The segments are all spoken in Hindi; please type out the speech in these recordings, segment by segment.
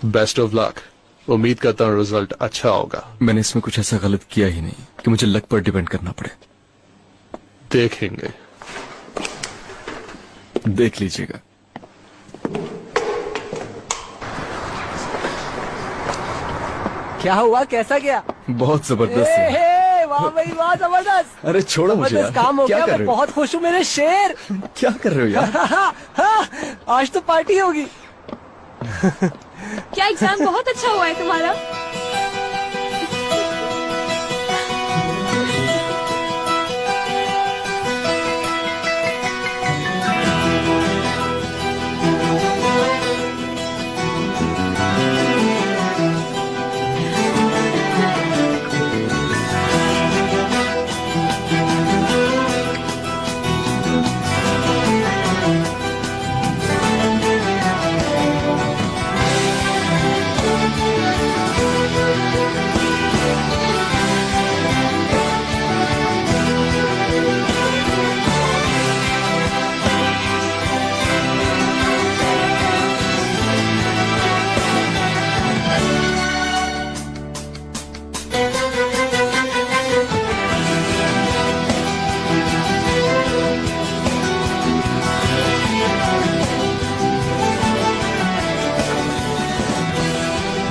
Best of luck. उम्मीद करता हूँ रिजल्ट अच्छा होगा। मैंने इसमें कुछ ऐसा गलत किया ही नहीं कि मुझे लक पर डिपेंड करना पड़े। देखेंगे। देख लीजिएगा। क्या हुआ, कैसा गया? बहुत जबरदस्त है। वाह भाई वाह, जबरदस्त। अरे छोड़ो मुझे यार। काम हो क्या गया, कर मैं रहे हो? बहुत खुश हूँ मेरे शेर। क्या कर रहे हो यार? आज तो पार्टी होगी। क्या एग्जाम बहुत अच्छा हुआ है तुम्हारा?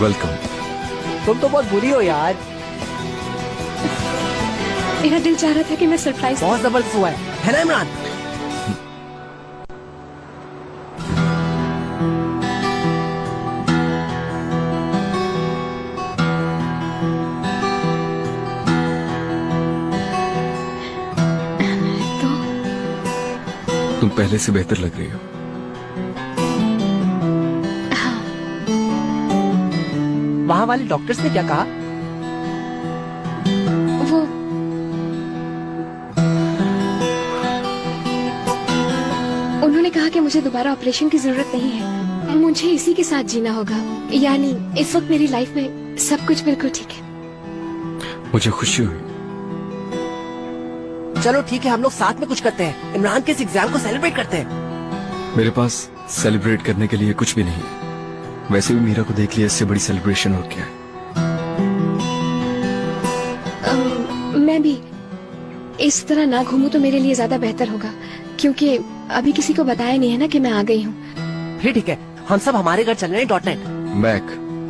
वेलकम। तुम तो बहुत बुरी हो यार। मेरा दिल चाह रहा था कि मैं सरप्राइज। बहुत जबरदस्त हुआ है ना इमरान? तुम पहले से बेहतर लग रही हो। वहाँ वाले डॉक्टर्स ने क्या कहा? वो उन्होंने कहा कि मुझे दोबारा ऑपरेशन की जरूरत नहीं है, मुझे इसी के साथ जीना होगा। यानी इस वक्त मेरी लाइफ में सब कुछ बिल्कुल ठीक है। मुझे खुशी हुई। चलो ठीक है, हम लोग साथ में कुछ करते हैं। इमरान के इस एग्जाम को सेलिब्रेट करते हैं। मेरे पास सेलिब्रेट करने के लिए कुछ भी नहीं है। वैसे भी मीरा को देख लिया, इससे बड़ी सेलिब्रेशन और क्या है। मैं भी इस तरह ना घूमूं तो मेरे लिए ज्यादा बेहतर होगा, क्योंकि अभी किसी को बताया नहीं है ना कि मैं आ गई हूँ। फिर ठीक है, हम सब हमारे घर चल रहे हैं .net। मैक,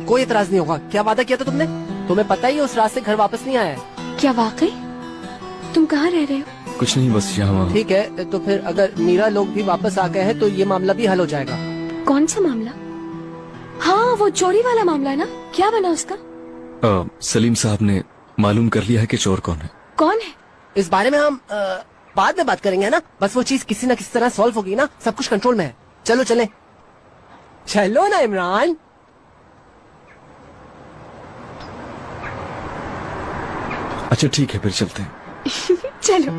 कोई एतराज नहीं होगा। क्या वादा किया था तुमने? तुम्हें पता ही है उस रात से घर वापस नहीं आया है। क्या वाकई? तुम कहाँ रह रहे हो? कुछ नहीं, बस यहाँ। ठीक है, तो फिर अगर मीरा लोग भी वापस आ गए हैं तो ये मामला भी हल हो जाएगा। कौन सा मामला? हाँ, वो चोरी वाला मामला है ना? क्या बना उसका? सलीम साहब ने मालूम कर लिया है कि चोर कौन है। कौन है? इस बारे में हम बाद में बात करेंगे, है ना? बस वो चीज किसी न किसी तरह सॉल्व होगी ना, सब कुछ कंट्रोल में है। चलो चले। चलो ना इमरान। अच्छा ठीक है, फिर चलते हैं। चलो।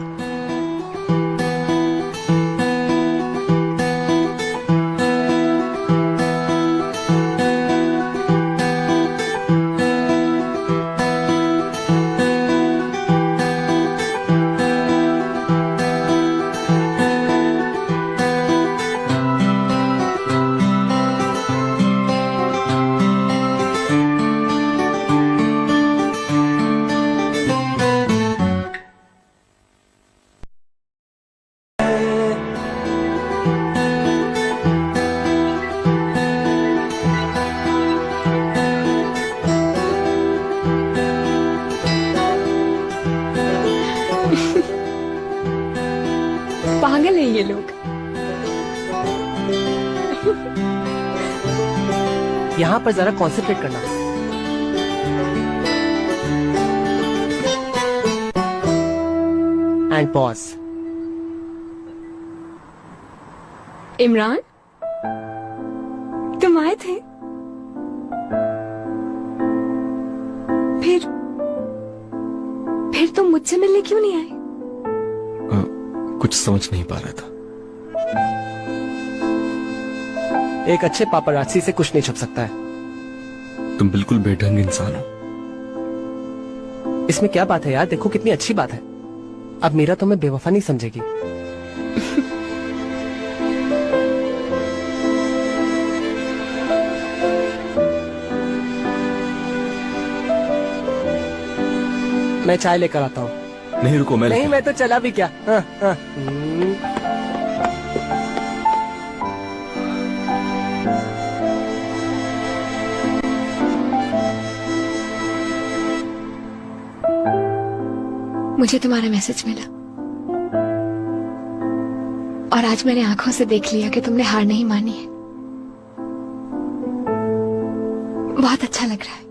पागल है ये लोग। यहाँ पर जरा कॉन्सेंट्रेट करना। And pause. इमरान, तुम आए थे? फिर तुम मुझसे मिलने क्यों नहीं आए? कुछ समझ नहीं पा रहा था। एक अच्छे पापराची से कुछ नहीं छुप सकता है। तुम बिल्कुल बेढंग इंसान हो। इसमें क्या बात है यार, देखो कितनी अच्छी बात है। अब मीरा तुम्हें बेवफा नहीं समझेगी। मैं चाय लेकर आता हूँ। नहीं रुको, मैं नहीं लेके- मैं तो चला भी क्या। हाँ, हाँ। मुझे तुम्हारा मैसेज मिला और आज मैंने आंखों से देख लिया कि तुमने हार नहीं मानी है। बहुत अच्छा लग रहा है।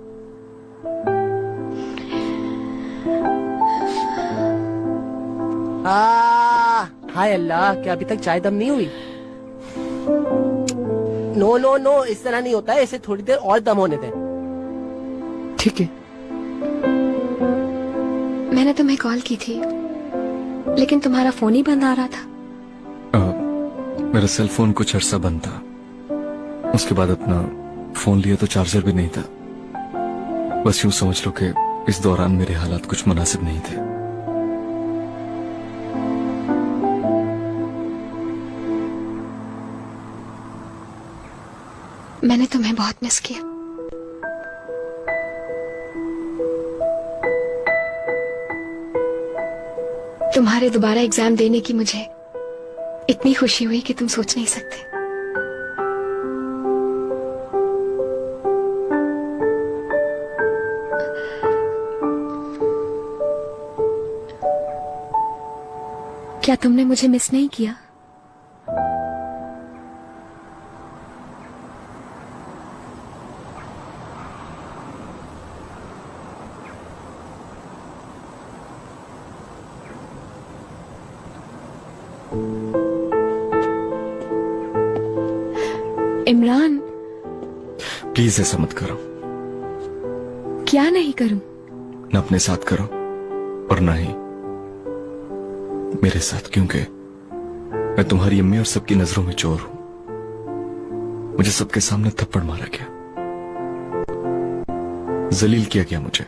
हाय अल्लाह, क्या अभी तक चाय दम नहीं हुई? नो नो नो, इस तरह नहीं होता है, इसे थोड़ी देर और दम होने दें। ठीक है। मैंने तुम्हें कॉल की थी लेकिन तुम्हारा फोन ही बंद आ रहा था। मेरा सेल फोन कुछ अरसा बंद था, उसके बाद अपना फोन लिया तो चार्जर भी नहीं था। बस यूं समझ लो कि इस दौरान मेरे हालात कुछ मुनासिब नहीं थे। मैंने तुम्हें बहुत मिस किया। तुम्हारे दोबारा एग्जाम देने की मुझे इतनी खुशी हुई कि तुम सोच नहीं सकते। क्या तुमने मुझे मिस नहीं किया? इमरान, प्लीज ऐसा मत करो। क्या नहीं करूं? न अपने साथ करो और ना ही मेरे साथ, क्योंकि मैं तुम्हारी अम्मी और सबकी नजरों में चोर हूं। मुझे सबके सामने थप्पड़ मारा गया, जलील किया गया मुझे।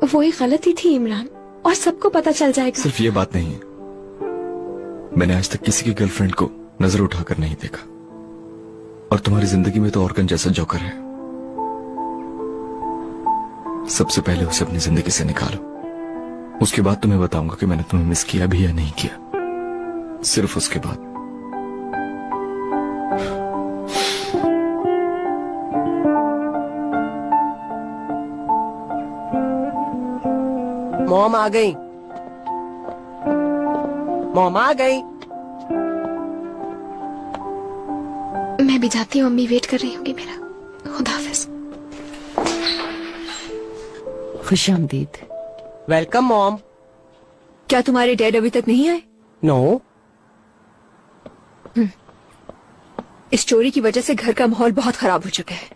वो एक गलती थी इमरान, और सबको पता चल जाएगा। सिर्फ ये बात नहीं है, मैंने आज तक किसी की गर्लफ्रेंड को नजर उठाकर नहीं देखा, और तुम्हारी जिंदगी में तो ऑर्गन जैसा जोकर है। सबसे पहले उसे अपनी जिंदगी से निकालो, उसके बाद तुम्हें बताऊंगा कि मैंने तुम्हें मिस किया भी या नहीं किया। सिर्फ उसके बाद। मॉम आ गई। मॉम आ गई। मैं भी जाती हूँ, अम्मी वेट कर रही होंगी मेरा। खुदा हाफिज। खुशामदीद। Welcome mom. क्या तुम्हारे डैड अभी तक नहीं आए? नो। इस चोरी की वजह से घर का माहौल बहुत खराब हो चुका है।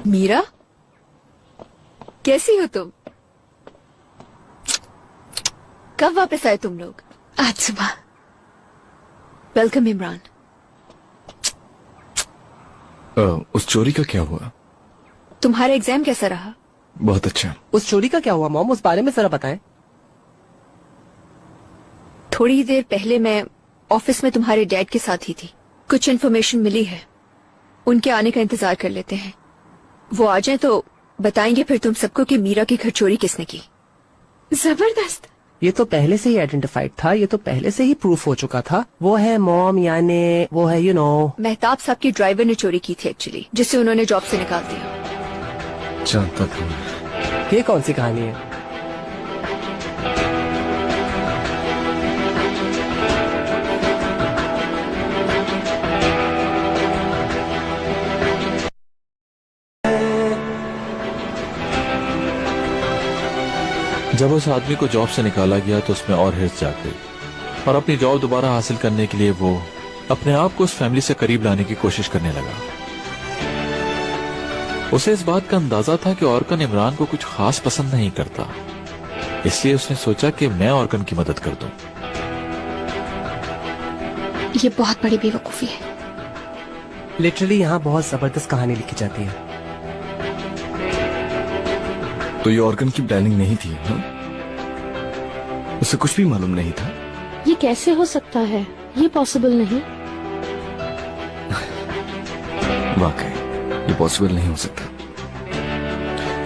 मीरा, कैसी हो तुम? कब वापस आए तुम लोग? आज सुबह। वेलकम इमरान। उस चोरी का क्या हुआ? तुम्हारा एग्जाम कैसा रहा? बहुत अच्छा। उस चोरी का क्या हुआ मॉम, उस बारे में जरा बताएं। थोड़ी देर पहले मैं ऑफिस में तुम्हारे डैड के साथ ही थी। कुछ इन्फॉर्मेशन मिली है, उनके आने का इंतजार कर लेते हैं। वो आ जाए तो बताएंगे फिर तुम सबको कि मीरा की घर चोरी किसने की। जबरदस्त। ये तो पहले से ही आइडेंटिफाइड था, ये तो पहले से ही प्रूफ हो चुका था। वो है मॉम, यानी वो है यू नो मेहताब साहब की ड्राइवर ने चोरी की थी एक्चुअली, जिसे उन्होंने जॉब से निकाल दिया। जानता था मैं। ये कौन सी कहानी है? जब उस आदमी को जॉब से निकाला गया तो उसमें और हिर्स जाग गई, और अपनी जॉब दोबारा हासिल करने के लिए वो अपने आप को उस फैमिली से करीब लाने की कोशिश करने लगा। उसे इस बात का अंदाजा था कि ऑर्कन इमरान को कुछ खास पसंद नहीं करता, इसलिए उसने सोचा कि मैं ऑर्कन की मदद कर दूं। ये बहुत बड़ी बेवकूफी है। लिटरली यहाँ बहुत जबरदस्त कहानी लिखी जाती है। तो ये ऑर्गन की प्लानिंग नहीं थी हा? उसे कुछ भी मालूम नहीं था। ये कैसे हो सकता है? ये पॉसिबल नहीं। वाकई ये पॉसिबल नहीं हो सकता।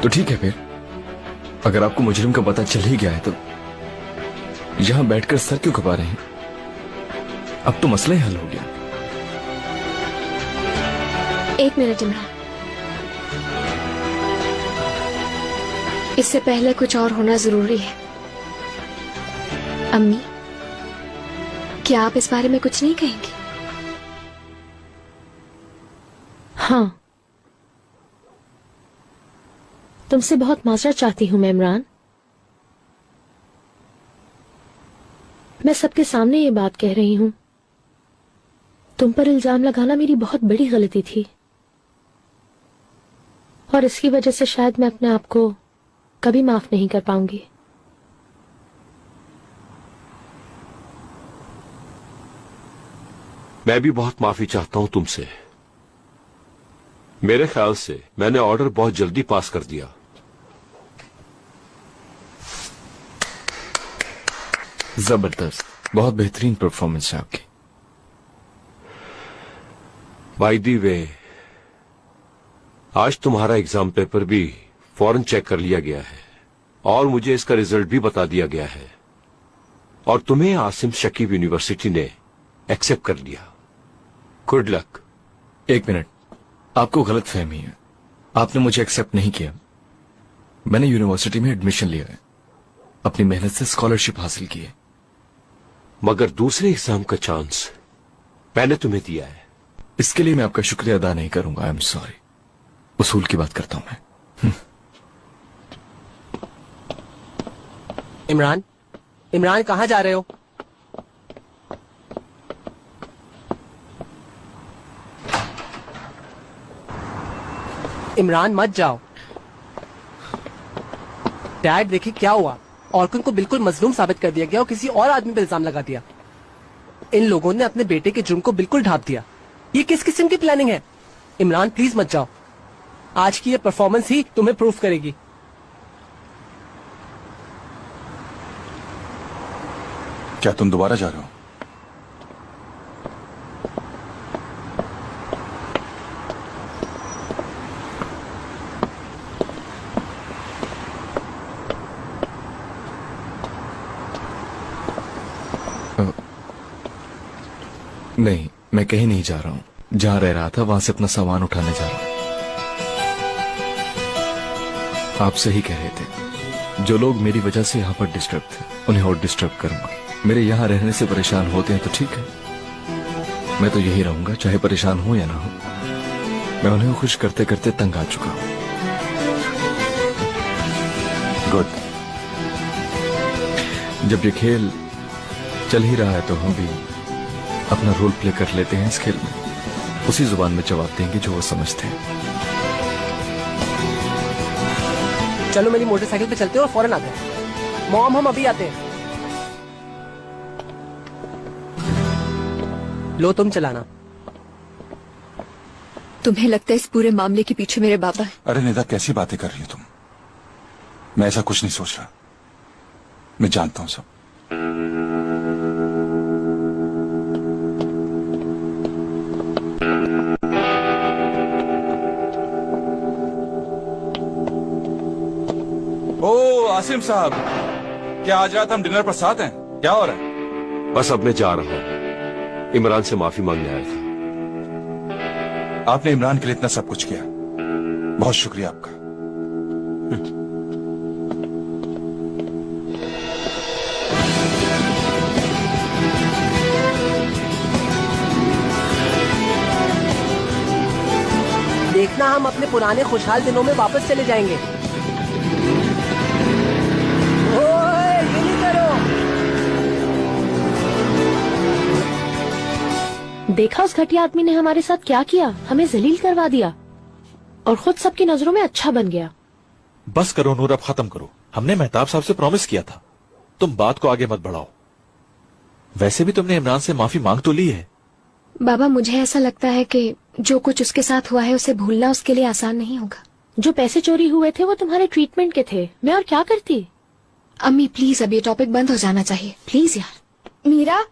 तो ठीक है फिर, अगर आपको मुजरिम का पता चल ही गया है तो यहां बैठकर सर क्यों खपा रहे हैं? अब तो मसला ही हल हो गया। एक मिनट इमरान, इससे पहले कुछ और होना जरूरी है। अम्मी, क्या आप इस बारे में कुछ नहीं कहेंगी? हाँ, तुमसे बहुत माजरत चाहती हूँ मैं इमरान। मैं सबके सामने ये बात कह रही हूँ, तुम पर इल्जाम लगाना मेरी बहुत बड़ी गलती थी और इसकी वजह से शायद मैं अपने आप को कभी माफ नहीं कर पाऊंगी। मैं भी बहुत माफी चाहता हूं तुमसे। मेरे ख्याल से मैंने ऑर्डर बहुत जल्दी पास कर दिया। जबरदस्त, बहुत बेहतरीन परफॉर्मेंस है आपकी। बाय द वे, आज तुम्हारा एग्जाम पेपर भी फौरन चेक कर लिया गया है और मुझे इसका रिजल्ट भी बता दिया गया है और तुम्हें आसिम शकीब यूनिवर्सिटी ने एक्सेप्ट कर लिया। Good luck. एक मिनट, आपको गलत फहमी है। आपने मुझे एक्सेप्ट नहीं किया। मैंने यूनिवर्सिटी में एडमिशन लिया है, अपनी मेहनत से स्कॉलरशिप हासिल की है। मगर दूसरे एग्जाम का चांस मैंने तुम्हें दिया है। इसके लिए मैं आपका शुक्रिया अदा नहीं करूंगा। I am sorry. उसूल की बात करता हूं मैं। इमरान, इमरान कहाँ जा रहे हो? इमरान मत जाओ। डैड देखिए क्या हुआ, ऑर्कन को बिल्कुल मजलूम साबित कर दिया गया और किसी और आदमी पे इल्जाम लगा दिया। इन लोगों ने अपने बेटे के जुर्म को बिल्कुल ढांप दिया। ये किस किस्म की प्लानिंग है? इमरान प्लीज मत जाओ, आज की ये परफॉर्मेंस ही तुम्हें प्रूफ करेगी। क्या तुम दोबारा जा रहे हो? नहीं, मैं कहीं नहीं जा रहा हूं। जहां रह रहा था वहां से अपना सामान उठाने जा रहा हूं। आप सही कह रहे थे, जो लोग मेरी वजह से यहाँ पर डिस्टर्ब थे उन्हें और डिस्टर्ब करूंगा। मेरे यहाँ रहने से परेशान होते हैं तो ठीक है, मैं तो यही रहूंगा चाहे परेशान हो या ना हो। मैं उन्हें खुश करते करते तंग आ चुका हूं। गुड। जब ये खेल चल ही रहा है तो हम भी अपना रोल प्ले कर लेते हैं इस खेल में। उसी जुबान में जवाब देंगे जो वो समझते हैं। चलो मेरी मोटरसाइकिल पे चलते हैं और फौरन आते हैं। मॉम, हम अभी आते हैं। लो तुम चलाना। तुम्हें लगता है इस पूरे मामले के पीछे मेरे बाबा हैं? अरे निदा, कैसी बातें कर रही हो तुम? मैं ऐसा कुछ नहीं सोच रहा। मैं जानता हूं सब। ओ आसिम साहब, क्या आज रात हम डिनर पर साथ हैं? क्या हो रहा है? बस अब मैं जा रहा हूं। इमरान से माफी मांगने आया था। आपने इमरान के लिए इतना सब कुछ किया, बहुत शुक्रिया आपका। देखना हम अपने पुराने खुशहाल दिनों में वापस चले जाएंगे। ओए, ये नहीं करो। देखा उस घटिया आदमी ने हमारे साथ क्या किया? हमें जलील करवा दिया और खुद सबकी नजरों में अच्छा बन गया। बस करो नूर, अब खत्म करो। हमने मेहताब साहब से प्रॉमिस किया था, तुम बात को आगे मत बढ़ाओ। वैसे भी तुमने इमरान से माफी मांग तो ली है। बाबा, मुझे ऐसा लगता है कि जो कुछ उसके साथ हुआ है उसे भूलना उसके लिए आसान नहीं होगा। जो पैसे चोरी हुए थे वो तुम्हारे ट्रीटमेंट के थे, मैं और क्या करती। अम्मी प्लीज, अब ये टॉपिक बंद हो जाना चाहिए प्लीज यार। मीरा,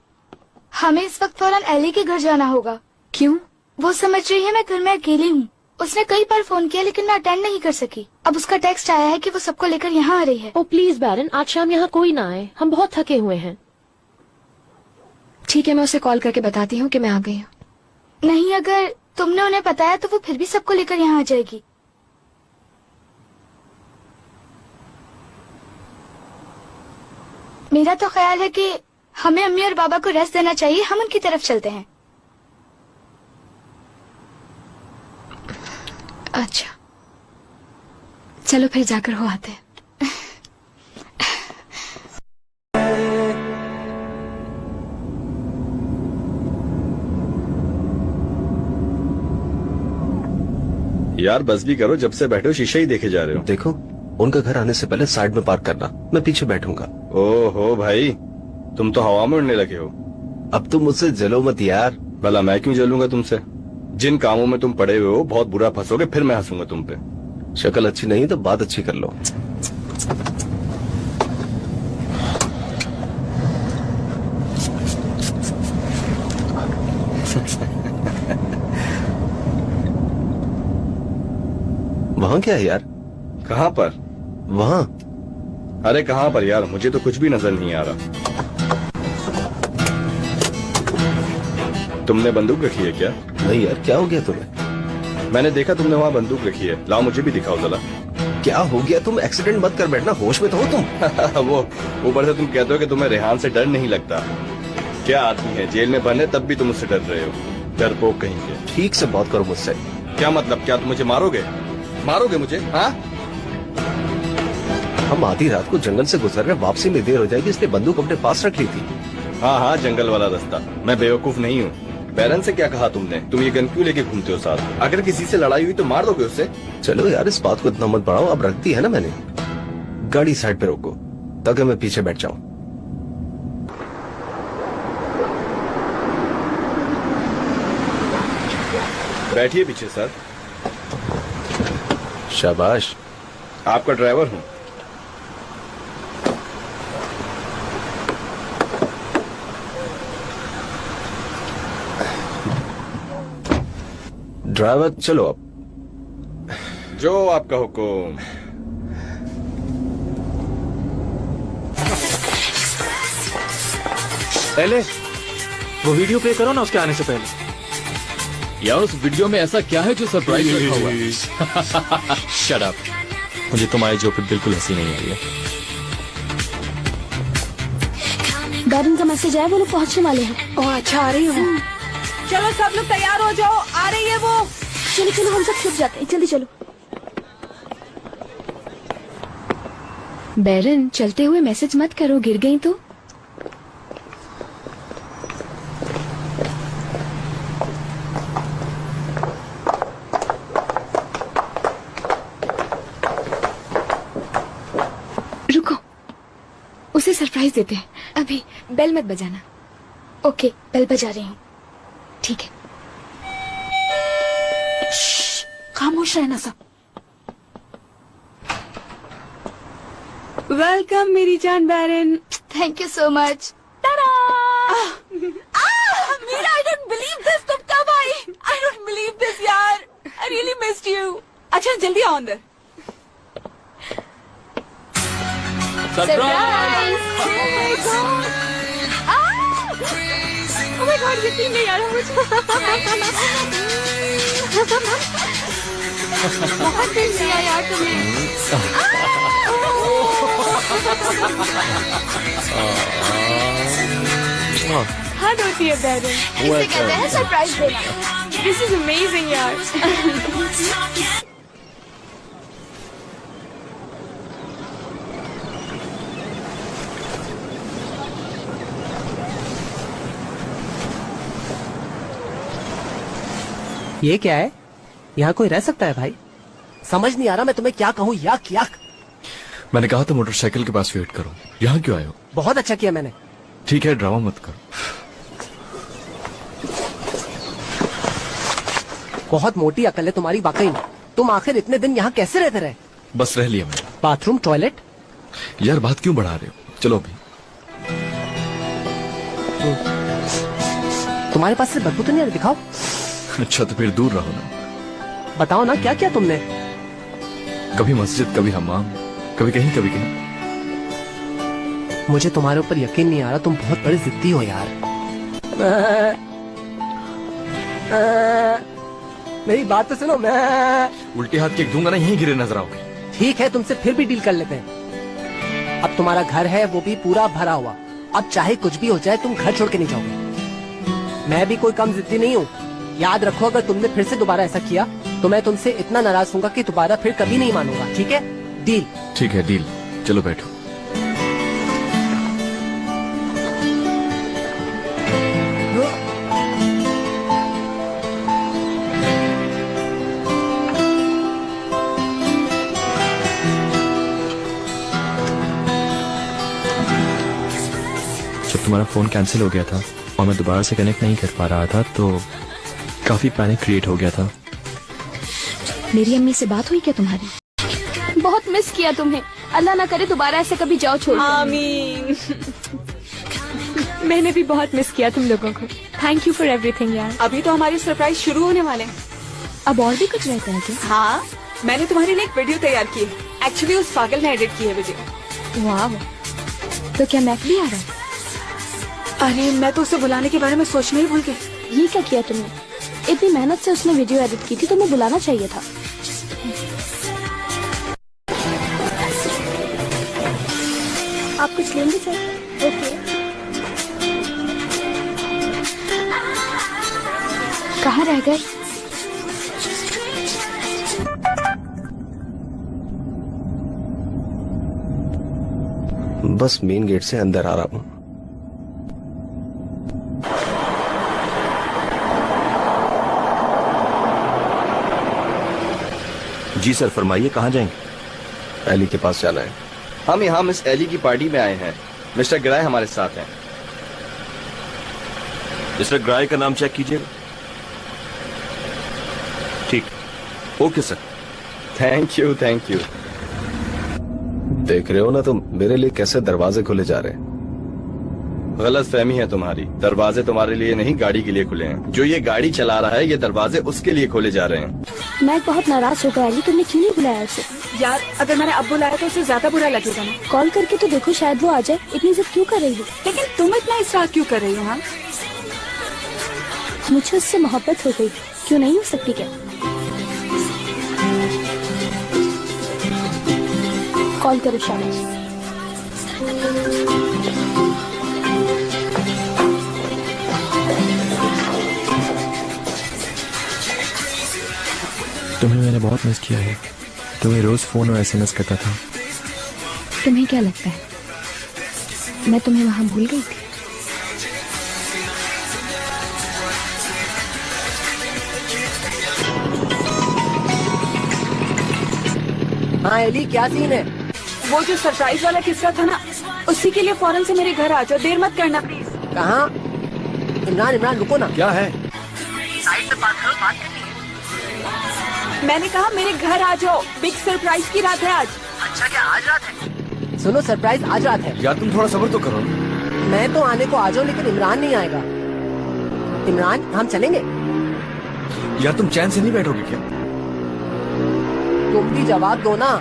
हमें इस वक्त फौरन एली के घर जाना होगा। क्यों? वो समझ रही है मैं घर में अकेली हूँ उसने कई बार फोन किया लेकिन मैं अटेंड नहीं कर सकी। अब उसका टेक्स्ट आया है कि वो सबको लेकर यहाँ आ रही है। ओ प्लीज बैरन, आज शाम यहाँ कोई ना आए, हम बहुत थके हुए हैं। ठीक है, मैं उसे कॉल करके बताती हूँ कि मैं आ गई हूँ। नहीं, अगर तुमने उन्हें बताया तो वो फिर भी सबको लेकर यहाँ आ जाएगी। मेरा तो ख्याल है कि हमें अम्मी और बाबा को रेस्ट देना चाहिए। हम उनकी तरफ चलते हैं। अच्छा, चलो फिर जाकर हो आते हैं। यार बस भी करो, जब से बैठे हो शीशे ही देखे जा रहे हो। देखो, उनका घर आने से पहले साइड में पार्क करना, मैं पीछे बैठूंगा। ओहो भाई, तुम तो हवा में उड़ने लगे हो। अब तुम मुझसे जलो मत यार। भला मैं क्यों जलूंगा तुमसे? जिन कामों में तुम पड़े हुए हो बहुत बुरा फंसोगे, फिर मैं हंसूंगा तुम पे। शक्ल अच्छी नहीं तो बात अच्छी कर लो। वहाँ क्या है यार? कहाँ पर? वहाँ। अरे कहाँ पर यार, मुझे तो कुछ भी नजर नहीं आ रहा। तुमने बंदूक रखी है क्या? नहीं यार, क्या हो गया तुम्हें? मैंने देखा तुमने वहाँ बंदूक रखी है। लाओ मुझे भी दिखाओ जरा। क्या हो गया? तुम एक्सीडेंट मत कर बैठना, होश में तो हो तुम। वो ऊपर से तुम कहते हो कि तुम्हें रेहान से डर नहीं लगता। क्या आदमी है, जेल में बंद है तब भी तुम उससे डर रहे हो। डरपोक कहीं के। ठीक से बात करो मुझसे। क्या मतलब? क्या तुम मुझे मारोगे? मारोगे मुझे? हाँ, हम आधी रात को जंगल से गुजर रहे, वापसी में देर हो जाएगी, इसलिए बंदूक अपने पास रख ली थी। हाँ हाँ, जंगल वाला रास्ता। मैं बेवकूफ नहीं हूँ। बैरन से क्या कहा तुमने? तुम ये गन क्यों लेके घूमते हो साथ? अगर किसी से लड़ाई हुई तो मार दोगे उससे? चलो यार, इस बात को इतना मत बढ़ाओ। अब रख दी है ना मैंने। गाड़ी साइड पे रोको ताकि मैं पीछे बैठ जाऊं। बैठिए पीछे सर। शाबाश। आपका ड्राइवर हूँ। ड्राइवर चलो अब। जो आपका हुक्म। पहले वो वीडियो प्ले करो ना उसके आने से पहले। यार उस वीडियो में ऐसा क्या है जो सरप्राइज रखा हुआ है? Shut up. मुझे तुम्हारी जोक बिल्कुल हंसी नहीं आई है। बैरन का मैसेज आया, वो लोग पहुंचने वाले हैं। ओह अच्छा, आ रही हूँ। चलो सब लोग तैयार हो जाओ, आ रही है वो। चलो चलो, हम सब छुप जाते हैं, जल्दी चलो। बैरन, चलते हुए मैसेज मत करो, गिर गई तो। रुको, उसे सरप्राइज देते हैं। अभी बेल मत बजाना। ओके, बेल बजा रही हूँ। ठीक है। खामोश रहना सब। वेलकम मेरी जान बैरन। Thank you so much. Meera, I don't believe this. तुम कब आई? आई डोंट बिलीव दिस यार। I really missed you. अच्छा जल्दी आओ अंदर। सरप्राइज। ओह माय गॉड, यकीन नहीं आ रहा मुझे। बहुत दिन से आया यार तुम्हें। हद होती है बैरन। इसे कहते हैं सरप्राइज देना। दिस इज अमेजिंग यार। ये क्या है? यहाँ कोई रह सकता है भाई? समझ नहीं आ रहा मैं तुम्हें क्या कहूँ। याक याक। मैंने कहा था मोटरसाइकिल के पास वेट करो। यहाँ क्यों आए हो? बहुत अच्छा किया मैंने। ठीक है, ड्रामा मत करो। बहुत मोटी अकल है तुम्हारी वाकई में। तुम आखिर इतने दिन यहाँ कैसे रहते रहे? बस रह लिया मैंने। Bathroom, toilet? यार बात क्यों बढ़ा रहे हो? चलो अभी। तुम्हारे पास से बदबू तो नहीं आ रही? दिखाओ। अच्छा तो फिर दूर रहो ना। बताओ ना क्या किया तुमने? कभी मस्जिद, कभी हमाम, कभी कहीं कभी कहीं। मुझे तुम्हारे ऊपर यकीन नहीं आ रहा, तुम बहुत बड़े जिद्दी हो यार। मेरी बात तो सुनो। मैं उल्टे हाथ किक दूंगा ना, यहीं गिरे नजर आओगे। ठीक है, तुमसे फिर भी डील कर लेते हैं। अब तुम्हारा घर है, वो भी पूरा भरा हुआ। अब चाहे कुछ भी हो जाए, तुम घर छोड़ के नहीं जाओगे। मैं भी कोई कम जिद्दी नहीं हूँ। याद रखो, अगर तुमने फिर से दोबारा ऐसा किया तो मैं तुमसे इतना नाराज होऊंगा कि दोबारा फिर कभी नहीं मानूंगा। ठीक है? डील? ठीक है, डील। चलो बैठो। जब तुम्हारा फोन कैंसिल हो गया था और मैं दोबारा से कनेक्ट नहीं कर पा रहा था तो काफी पैनिक क्रिएट हो गया था। मेरी अम्मी से बात हुई क्या तुम्हारी? बहुत मिस किया तुम्हें। अल्लाह ना करे दोबारा ऐसे कभी जाओ छोड़। आमीन। मैंने भी बहुत मिस किया तुम लोगों को। थैंक यू फॉर एवरीथिंग यार। अभी तो हमारे सरप्राइज शुरू होने वाले हैं। अब और भी कुछ रहता है क्या? हाँ, मैंने तुम्हारे लिए एक वीडियो तैयार की है। एक्चुअली उस पागल ने एडिट की है वीडियो। वाह, तो क्या मैक भी आ रहा है? अरे मैं तो उसे बुलाने के बारे में सोचना ही भूल गई। ये क्या किया तुमने? इतनी मेहनत से उसने वीडियो एडिट की थी, तुम्हें बुलाना चाहिए था। आप कुछ लेंगे सर? ओके। कहाँ रह गए? बस मेन गेट से अंदर आ रहा हूँ। जी सर, फरमाइए कहाँ जाएंगे? एली के पास जाना है। हम यहाँ मिस एली की पार्टी में आए हैं। मिस्टर ग्राय हमारे साथ हैं। मिस्टर ग्राय का नाम चेक कीजिएगा। ठीक, okay sir. Thank you, thank you. देख रहे हो ना तुम, मेरे लिए कैसे दरवाजे खुले जा रहे हैं। गलत फहमी है तुम्हारी। दरवाजे तुम्हारे लिए नहीं, गाड़ी के लिए खुले हैं। जो ये गाड़ी चला रहा है, ये दरवाजे उसके लिए खोले जा रहे हैं। मैं बहुत नाराज हो गया। तुमने क्यों नहीं बुलाया उसे? यार, अगर मैंने अब बुलाया तो उसे ज्यादा बुरा लगेगा ना। कॉल करके तो देखो, शायद वो आ जाए। इतनी जिद क्यों कर रही हो? लेकिन तुम इतना इसरार क्यों कर रही हो? हाँ, मुझे उससे मोहब्बत हो गई। क्यों नहीं हो सकती क्या? कॉल करो शाबाश। तुम्हें मैंने बहुत मिस किया है। तुम्हें रोज फोन और एसएमएस करता था। तुम्हें क्या लगता है मैं तुम्हें वहां भूल गई थी? हाँ एली, क्या सीन है? वो जो सरप्राइज वाला किस्सा था ना, उसी के लिए फौरन से मेरे घर आ जाओ। देर मत करना प्लीज। कहाँ? इमरान, इमरान रुको ना। क्या है? साइड से बात करो, बात करनी है। मैंने कहा मेरे घर आ जाओ। बिग सरप्राइज की रात है आज। अच्छा, क्या आज रात है? सुनो, सरप्राइज आज रात है। यार तुम थोड़ा सब्र तो करो। मैं तो आने को आ जाऊँ, लेकिन इमरान नहीं आएगा। इमरान, हम चलेंगे? यार तुम चैन से नहीं बैठोगे क्या? तुम भी जवाब दो ना।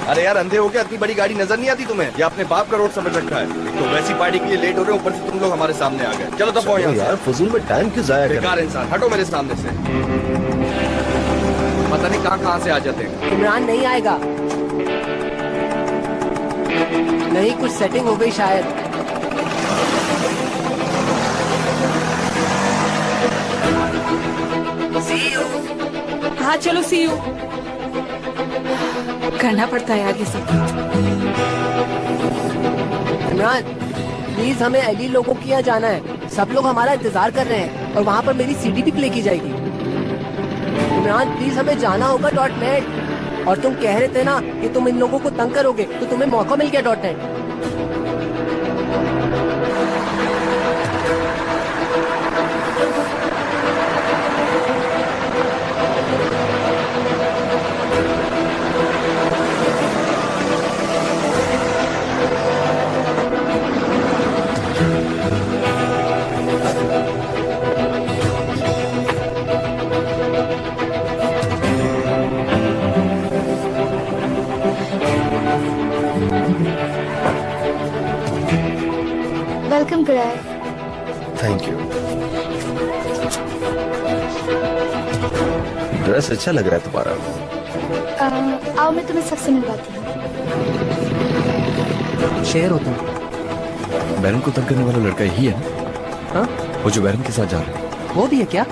अरे यार, अंधे हो गया? इतनी बड़ी गाड़ी नजर नहीं आती तुम्हें? या अपने बाप का रोड समझ रखा है? तो वैसी पार्टी के लिए लेट हो रहे हो, ऊपर से तुम लोग हमारे सामने आ गए। चलो दफा यहाँ यार, फजूल में टाइम क्यों जाया कर? बेकार इंसान, हटो मेरे सामने से। पता नहीं कहाँ से आ जाते हैं। इमरान नहीं आएगा। नहीं, कुछ सेटिंग हो गई शायद। हाँ चलो, सी यू। करना पड़ता है यार ये सब। इमरान प्लीज, हमें एली लोगों के यहाँ जाना है। सब लोग हमारा इंतजार कर रहे हैं और वहाँ पर मेरी सीडी भी प्ले की जाएगी। इमरान प्लीज, हमें जाना होगा .net। और तुम कह रहे थे ना कि तुम इन लोगों को तंग करोगे, तो तुम्हें मौका मिल गया .net। वेलकम कराए। Thank you. ड्रेस अच्छा लग रहा है तुम्हारा। आओ मैं तुम्हें सबसे मिलवाती हूँ। शेर हो तुम। बैरन को तंग करने वाला लड़का यही है ना? हाँ? वो जो बैरन के साथ जा रहा है। वो भी है क्या?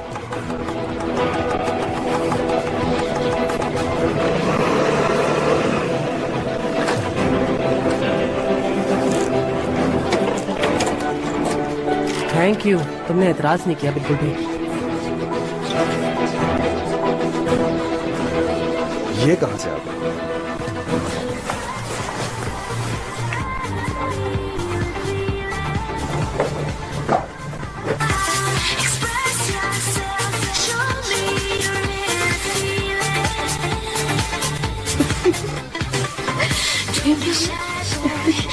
थैंक यू, तुमने एतराज नहीं किया बिल्कुल भी। ये कहां से आ गए?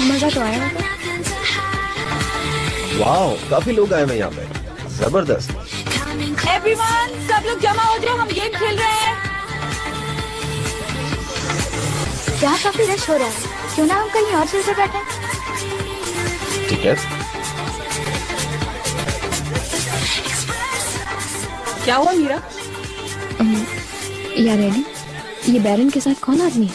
मजा तो आया होगा। वाह, काफी लोग आए हैं यहाँ पे। जबरदस्त। एवरीवन, सब लोग जमा हो जाओ, हम गेम खेल रहे हैं। यहाँ काफी रश हो रहा है, क्यों ना हम कहीं और चल से बैठे। ठीक है। क्या हुआ मीरा? यार रेडी, ये बैरन के साथ कौन आदमी है?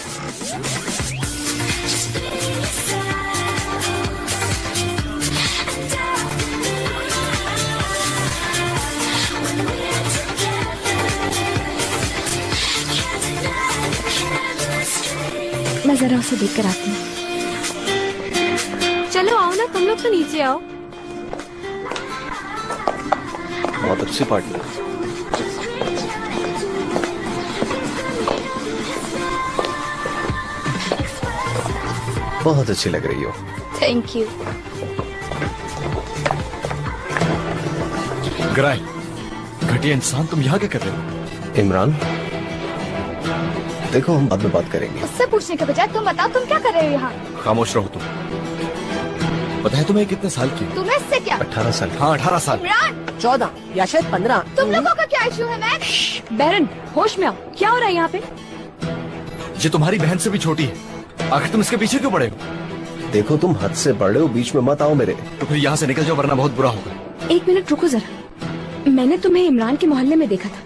मैं जरा उसे देख कर आती हूँ। चलो आओ ना, तुम लोग तो नीचे आओ। बहुत अच्छी पार्टी है। बहुत अच्छी लग रही हो। Thank you. ग्राय, घटिया इंसान, तुम यहाँ क्या कर रहे हो? इमरान, देखो हम बाद में बात करेंगे। उससे पूछने के बजाय तुम बताओ तुम क्या कर रहे हो यहाँ। खामोश रहो तुम। पता है तुम्हें कितने साल की? तुम्हें इससे क्या? 18 साल। हाँ 18 साल। इमरान, 14 या शायद 15। तुम लोगों का क्या इशू है? मैं बैरन, होश में आओ, क्या हो रहा है यहाँ पे? ये तुम्हारी बहन से भी छोटी है, आखिर तुम इसके पीछे क्यों पड़े हो? देखो तुम हद से बड़े हो, बीच में मत आओ मेरे। तो फिर यहाँ से निकल जाओ वरना बहुत बुरा होगा। एक मिनट रुको जरा, मैंने तुम्हें इमरान के मोहल्ले में देखा था।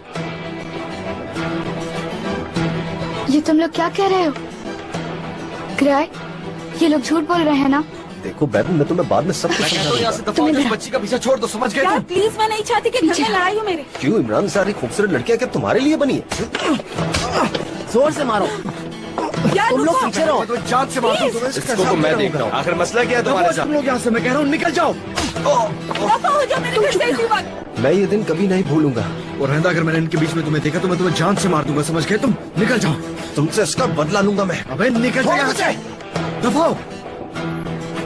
ये तुम लोग क्या कह रहे हो? ग्राय, ये लोग झूठ बोल रहे हैं ना? देखो बैरन, मैं तुम्हें बाद में सब कुछ समझा दूंगा। बच्ची का पीछा छोड़ दो, समझ गए तुम? प्लीज, मैं नहीं चाहती कि घर में लड़ाई हो मेरे। क्यों? इमरान, सारी खूबसूरत लड़कियां क्या तुम्हारे लिए बनी है? जोर से मारो। तुम लोग पीछे रहो। तो जान से मारो। इसको तो मैं देखता हूँ। आखिर मसला क्या है तुम्हारे साथ? तुम लोग यहाँ से, मैं कह रहा हूँ निकल जाओ। दफा हो जाओ मेरे घर से इसी वक्त। मैं ये दिन कभी नहीं भूलूंगा। और रहता अगर मैंने इनके बीच में तुम्हें देखा तो मैं तुम्हें जान से मार दूंगा, समझ गए तुम? निकल जाओ। तुमसे इसका बदला लूंगा मैं। अबे निकल जाओ यहाँ से। दफा हो।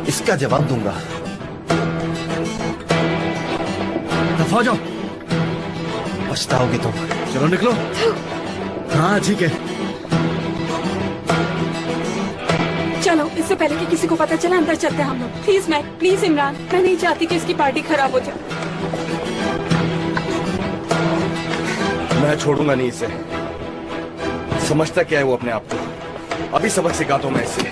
इसका जवाब दूंगा। दफा जाओ। पछताओगे तुम। चलो निकलो। हाँ ठीक है। चलो, इससे पहले कि किसी को पता चला अंदर चलते हैं हम लोग। प्लीज मैक, प्लीज इमरान, मैं नहीं चाहती कि इसकी पार्टी खराब हो जाए। मैं छोड़ूंगा नहीं इसे। समझता क्या है वो अपने आप को? अभी सबक सिखाता हूं मैं इसे।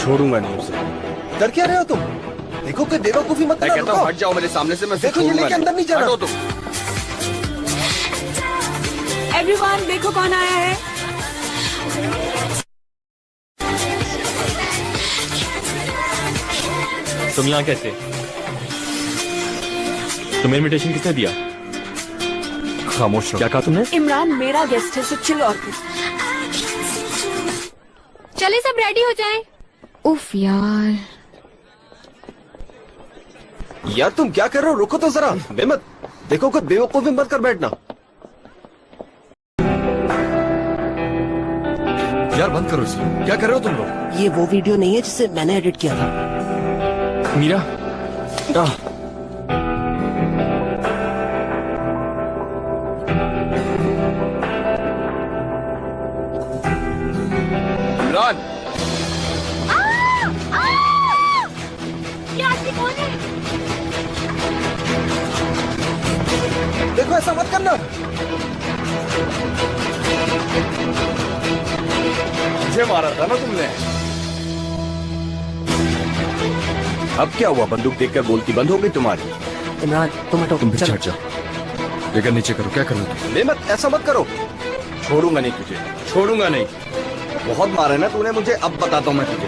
छोड़ूंगा नहीं उसे। डर क्या रहे हो तुम? देखो कि बेवकूफी मत मैं करना। कहता हूँ हट जाओ मेरे सामने से। मैं देखो ये लेके अंदर नहीं जाना। हटो तुम। एवरीवन, देखो कौन आया है। तुम यहाँ कैसे? तुम्हें इनविटेशन किसने दिया? खामोश रहो। क्या कहा तुमने? इमरान मेरा गेस्ट है, तो चिल और कुछ। चले सब रेडी हो जाएं। उफ यार। यार तुम क्या कर रहे हो? रुको तो जरा। बेमत, देखो कुछ बेवकूफी मत कर बैठना। यार बंद करो इसे। क्या कर रहे हो तुम लोग? ये वो वीडियो नहीं है जिसे मैंने एडिट किया था। मीरा, इमरान, ये आदमी कौन है? देखो ऐसा मत करना। मुझे मारा था ना तुमने। अब क्या हुआ? बंदूक देखकर बोलती बंद हो गई तुम्हारी? इमरान तुम हटो। तुम भी चलो। चढ़ जाओ, लेकर नीचे करो। क्या कर रहे हो तुम? ले मत, ऐसा मत करो। छोड़ूंगा नहीं तुझे, छोड़ूंगा नहीं। बहुत मारा है ना तूने मुझे, अब बताता हूँ मैं तुझे।